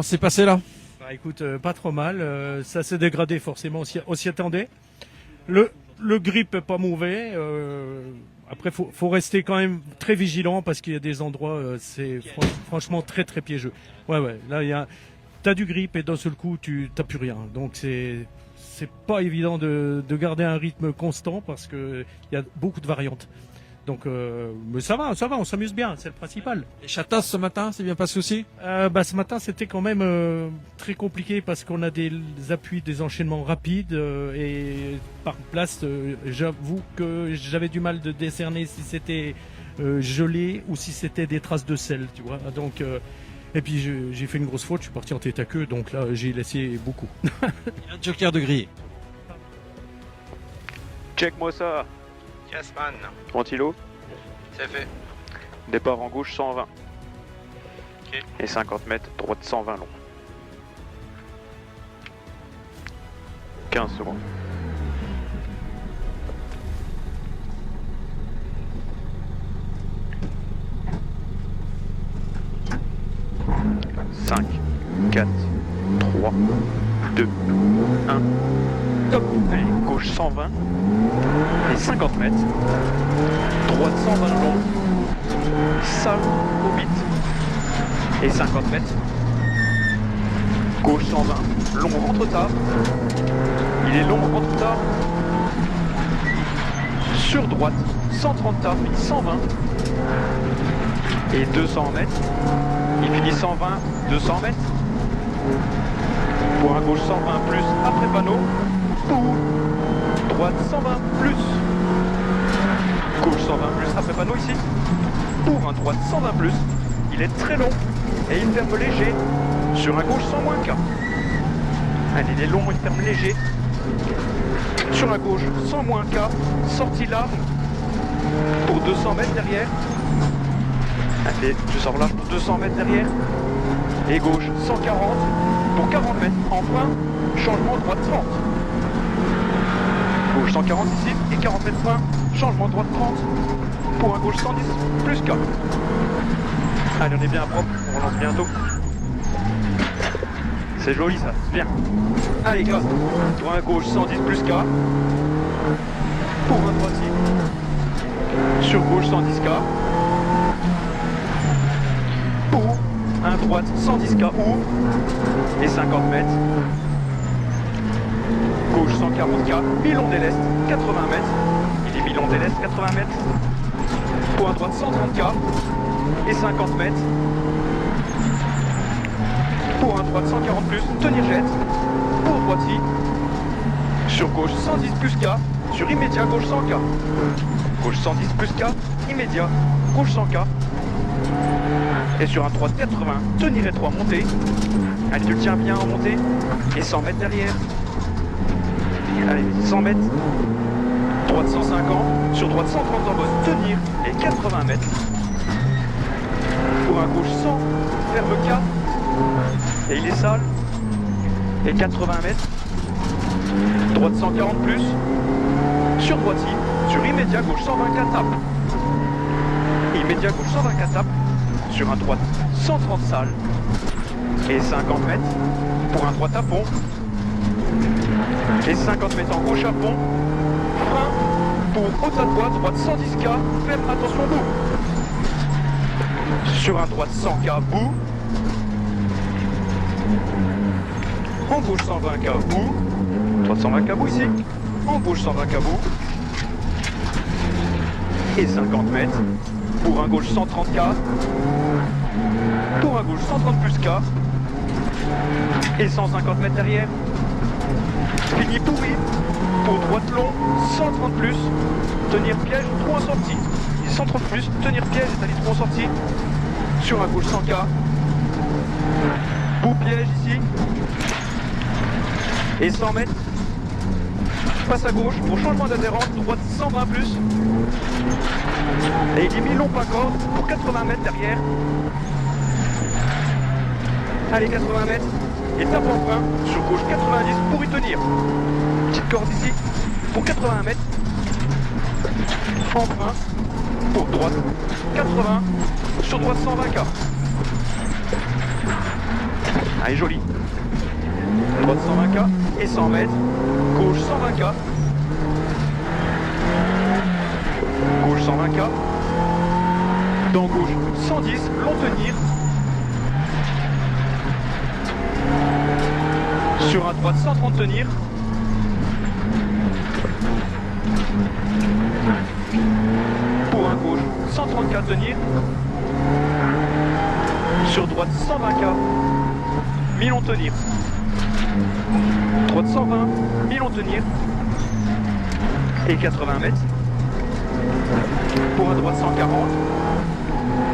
s'est passé là? Bah écoute, pas trop mal. Ça s'est dégradé forcément, on s'y attendait. Le grip est pas mauvais. Après, faut rester quand même très vigilant parce qu'il y a des endroits, c'est franchement très très piégeux. Ouais, là t'as du grip et d'un seul coup t'as plus rien. Donc c'est pas évident de garder un rythme constant parce que il y a beaucoup de variantes. Donc, mais ça va, on s'amuse bien, c'est le principal. Et Chatas ce matin, c'est bien passé aussi? Ce matin, c'était quand même très compliqué parce qu'on a des appuis, des enchaînements rapides et par place, j'avoue que j'avais du mal de décerner si c'était gelé ou si c'était des traces de sel, tu vois. Donc, et puis j'ai fait une grosse faute, je suis parti en tête à queue, donc là j'ai laissé beaucoup. Un joker de grille. Check-moi ça. Yes man, Ventilo. c'est fait. Départ en gauche 120. Ok. Et 50 mètres, droite 120 long. 15 secondes. Cinq, 4, 3, 2, 1. Top. Allez, gauche 120 et 50 mètres. Droite 120 long. Salle au 8 et 50 mètres. Gauche 120. Long rentre tard. Il est long rentre tard. Sur droite 130 tard, puis 120. Et 200 mètres. Il finit 120, 200 mètres. Pour un gauche 120 plus après panneau. Pour droite 120 plus. Gauche 120 plus après panneau ici. Pour un droite 120 plus. Il est très long et il ferme léger. Sur un gauche 100 moins K. Allez, il est long, il ferme léger. Sur un gauche 100 moins K. Sortie large. Pour 200 mètres derrière. Allez, je sors large pour 200 mètres derrière. Et gauche 140 pour 40 mètres. En frein, changement droite 30. Gauche 140 ici et 40 mètres frein, changement droite 30. Pour un gauche 110 plus K. Allez, on est bien propre, on relance bientôt. C'est joli ça, c'est bien. Allez, K. Pour un gauche 110 plus K. Pour un droitier. Sur gauche 110K. Pour un droite 110K ouvre et 50 mètres. Gauche 140K, mi-long déleste, 80 mètres. Il est mi-long déleste, 80 mètres. Pour un droite 130K et 50 mètres. Pour un droite 140 plus, tenir jette. Pour droitier. Sur gauche 110 plus K, sur immédiat gauche 100K. Gauche 110 plus K, immédiat, gauche 100K. Et sur un droite 80, tenir étroit, monter. Allez, tu le tiens bien en montée. Et 100 mètres derrière. Allez, 100 mètres. Droite 150, sur droite 130 en bosse, tenir. Et 80 mètres. Pour un gauche 100, ferme 4. Et il est sale. Et 80 mètres. Droite 140 plus. Sur droitier, sur immédiat gauche 124 tape. Immédiat gauche 124 tape. Sur un droite 130 salles et 50 mètres pour un droite à fond et 50 mètres en gauche à fond, frein pour haute à droite 110K, ferme, attention bout. Sur un droite 100K bout, en gauche 120K bout, droite 120K bout ici, en gauche 120K bout et 50 mètres pour un gauche 130K. Pour un gauche 130 plus K. Et 150 mètres derrière. Fini pourri. Pour droite long, 130 plus. Tenir piège, trou en sortie. 130 plus, tenir piège, c'est-à-dire trou en sortie. Sur un gauche 100K. Bout piège ici. Et 100 mètres. Passe à gauche pour changement d'adhérence, droite 120 plus. Et il est mis long pas corde pour 80 mètres derrière. Allez, 80 mètres. Et tape en frein sur gauche 90 pour y tenir. Petite corde ici pour 80 mètres. En frein pour droite 80 sur droite 120K. Allez, joli. Droite 120K et 100 mètres. Gauche 120K. Gauche 120K. Dans gauche 110, long tenir. Sur un droite 130 tenir. Pour un gauche 134 tenir. Sur droite 120K. Mi-long tenir. Droite 120, mi-long tenir. Et 80 mètres. Pour un droite 140.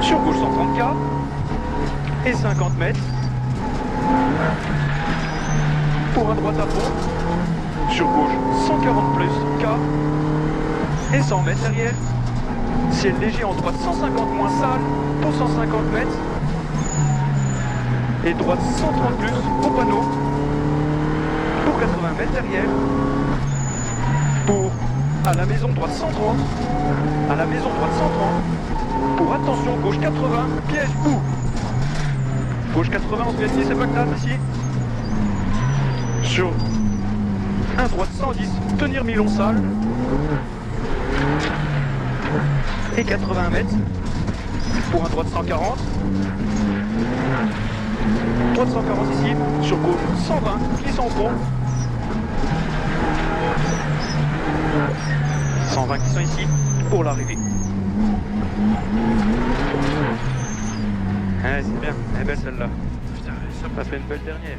Sur gauche 130K. Et 50 mètres. Pour un droite à fond. Sur gauche 140 plus K. Et 100 mètres derrière. Ciel léger en droite 150 moins salle pour 150 mètres. Et droite 130 plus au panneau pour 80 mètres derrière. Pour à la maison droite 130. À la maison droite 130. Pour attention gauche 80, piège ou. Gauche 80, on se met ici, c'est pas grave ici. Sur un droite 110, tenir mi-long salle. Et 80 mètres pour un droite 140. Droite 140 ici, sur gauche 120, glisse en fond. 120 qui sont ici pour l'arrivée. Ouais, c'est bien, elle est belle celle-là. Putain, ça Ça fait une belle dernière.